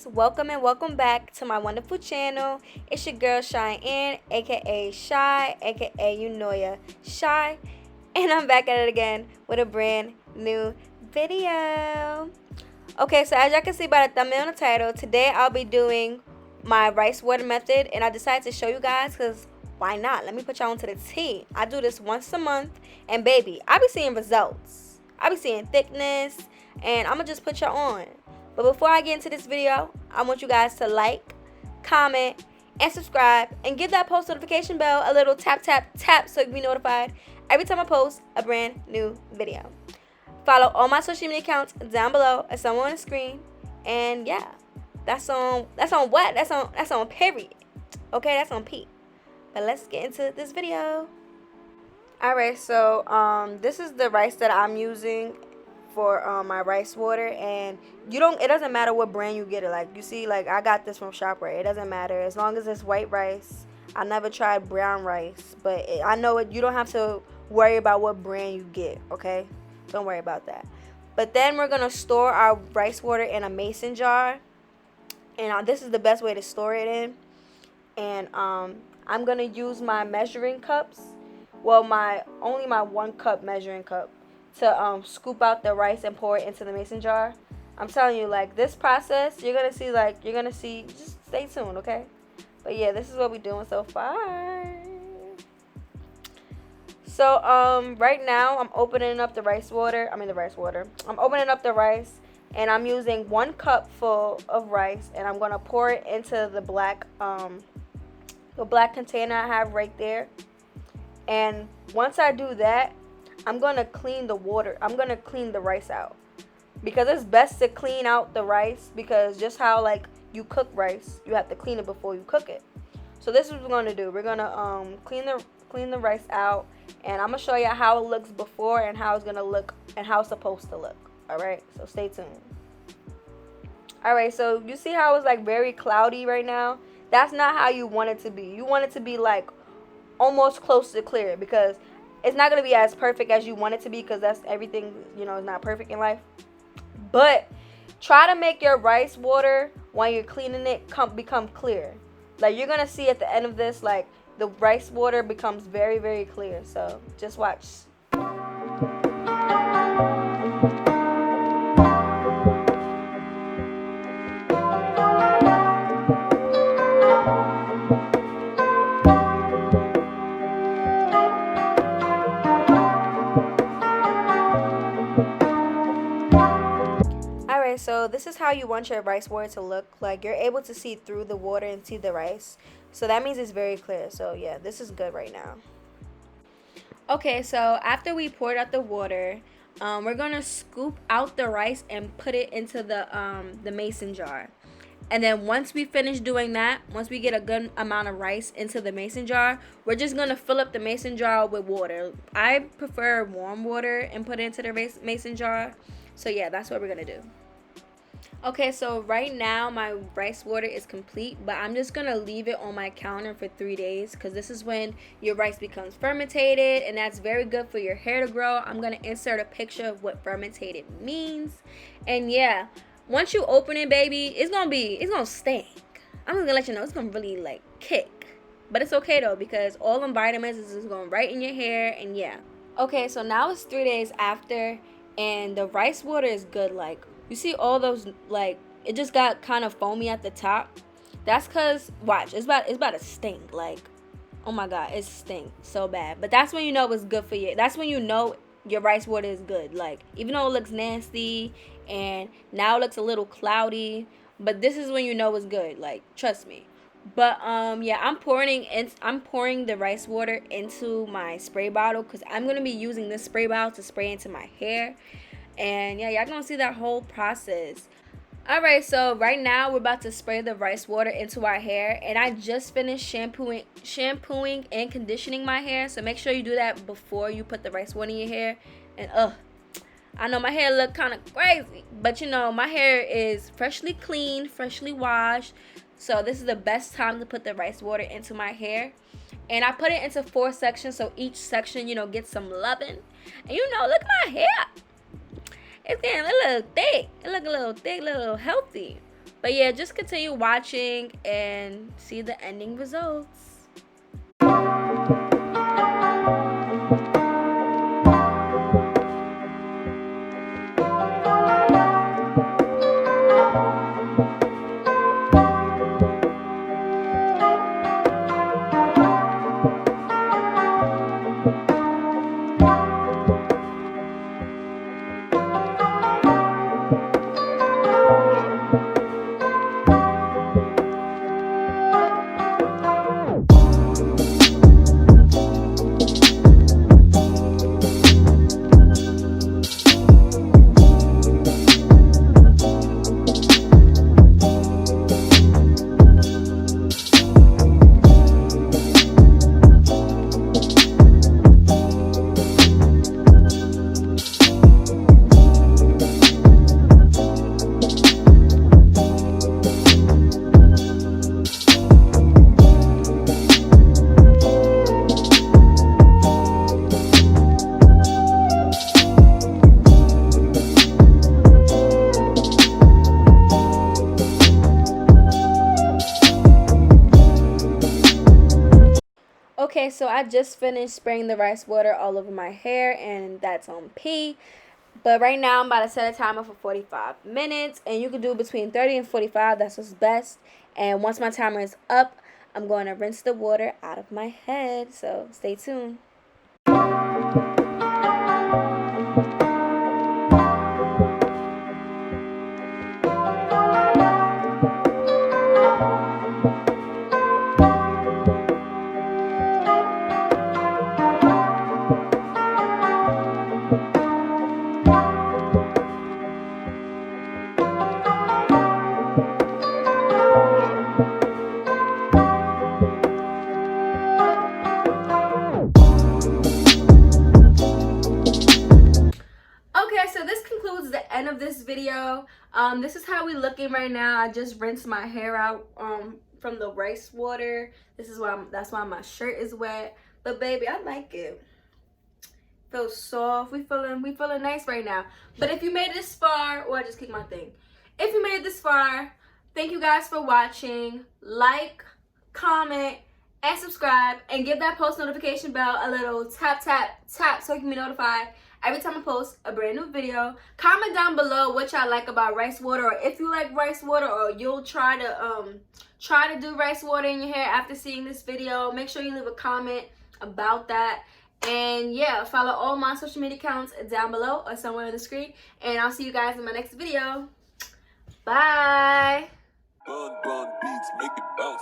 guys, welcome and welcome back to my wonderful channel. It's your girl Cheyenne, aka Shy, aka eunoiachy, and I'm back at it again with a brand new video. Okay, so as y'all can see by the thumbnail and the title, today I'll be doing my rice water method, and I decided to show you guys because why not? Let me put y'all onto the tea. I do this once a month, and baby, I be seeing results. I be seeing thickness, and I'm gonna just put y'all on. But before I get into this video, I want you guys to like, comment, and subscribe, and give that post notification bell a little tap, tap, tap so you can be notified every time I post a brand new video. Follow all my social media accounts down below as somewhere on the screen. And yeah, that's on what? That's on period. Okay, that's on P. But let's get into this video. Alright, so this is the rice that I'm using for my rice water, and it doesn't matter what brand you get it. Like you see, like I got this from ShopRite. It doesn't matter as long as it's white rice. I never tried brown rice, but I know you don't have to worry about what brand you get. Okay, don't worry about that. But then we're gonna store our rice water in a mason jar, and this is the best way to store it in. And I'm gonna use my measuring cups. Well, only my 1 cup measuring cup to scoop out the rice and pour it into the mason jar. I'm telling you, like, this process, you're gonna see, just stay tuned, okay? But yeah, this is what we're doing so far. So right now I'm opening up the rice water. I'm opening up the rice, and I'm using 1 cup full of rice, and I'm gonna pour it into the black container I have right there. And once I do that, I'm going to clean the water. I'm going to clean the rice out. Because it's best to clean out the rice, because just how like you cook rice, you have to clean it before you cook it. So this is what we're going to do. We're going to clean the rice out, and I'm going to show you how it looks before and how it's going to look and how it's supposed to look. All right? So stay tuned. All right, so you see how it's like very cloudy right now? That's not how you want it to be. You want it to be like almost close to clear, because it's not going to be as perfect as you want it to be, because that's everything, is not perfect in life. But try to make your rice water, when you're cleaning it, become clear. Like, you're going to see at the end of this, like, the rice water becomes very, very clear. So just watch. So this is how you want your rice water to look. Like, you're able to see through the water and see the rice. So that means it's very clear. So yeah, this is good right now. Okay, so after we poured out the water, we're gonna scoop out the rice and put it into the mason jar. And then once we finish doing that, once we get a good amount of rice into the mason jar, we're just going to fill up the mason jar with water. I prefer warm water and put it into the mason jar. So yeah, that's what we're going to do. Okay, so right now my rice water is complete, but I'm just going to leave it on my counter for 3 days, because this is when your rice becomes fermented, and that's very good for your hair to grow. I'm going to insert a picture of what fermented means. And yeah, once you open it, baby, it's gonna stink. I'm just gonna let you know it's gonna really like kick. But it's okay though, because all them vitamins is just going right in your hair, and yeah. Okay, so now it's 3 days after, and the rice water is good. Like, you see all those, like, it just got kind of foamy at the top. That's cause watch, it's about to stink. Like, oh my god, it stinks so bad. But that's when you know it's good for you. That's when you know your rice water is good. Like, even though it looks nasty and now it looks a little cloudy, but this is when you know it's good. Like, trust me. But yeah, I'm pouring the rice water into my spray bottle, because I'm gonna be using this spray bottle to spray into my hair. And yeah, y'all gonna see that whole process. Alright, so right now we're about to spray the rice water into our hair, and I just finished shampooing and conditioning my hair. So make sure you do that before you put the rice water in your hair. And I know my hair look kind of crazy, but my hair is freshly cleaned, freshly washed. So this is the best time to put the rice water into my hair. And I put it into 4 sections, so each section, gets some loving. And look at my hair. It's getting a little thick. It look a little thick, a little healthy. But yeah, just continue watching and see the ending results. Okay, so I just finished spraying the rice water all over my hair, and that's on P. But right now, I'm about to set a timer for 45 minutes, and you can do between 30 and 45. That's what's best. And once my timer is up, I'm going to rinse the water out of my head. So stay tuned. Okay, so this concludes the end of this video. This is how we looking right now. I just rinsed my hair out from the rice water. This is why that's why my shirt is wet. But baby, I like it. Feels soft. We feeling nice right now. But if you made it this far, I just kicked my thing. If you made it this far, thank you guys for watching. Like, comment, and subscribe, and give that post notification bell a little tap so you can be notified every time I post a brand new video. Comment down below what y'all like about rice water, or if you like rice water, or you'll try to do rice water in your hair after seeing this video. Make sure you leave a comment about that. And yeah, follow all my social media accounts down below or somewhere on the screen. And I'll see you guys in my next video. Bye. Beats, make it bounce.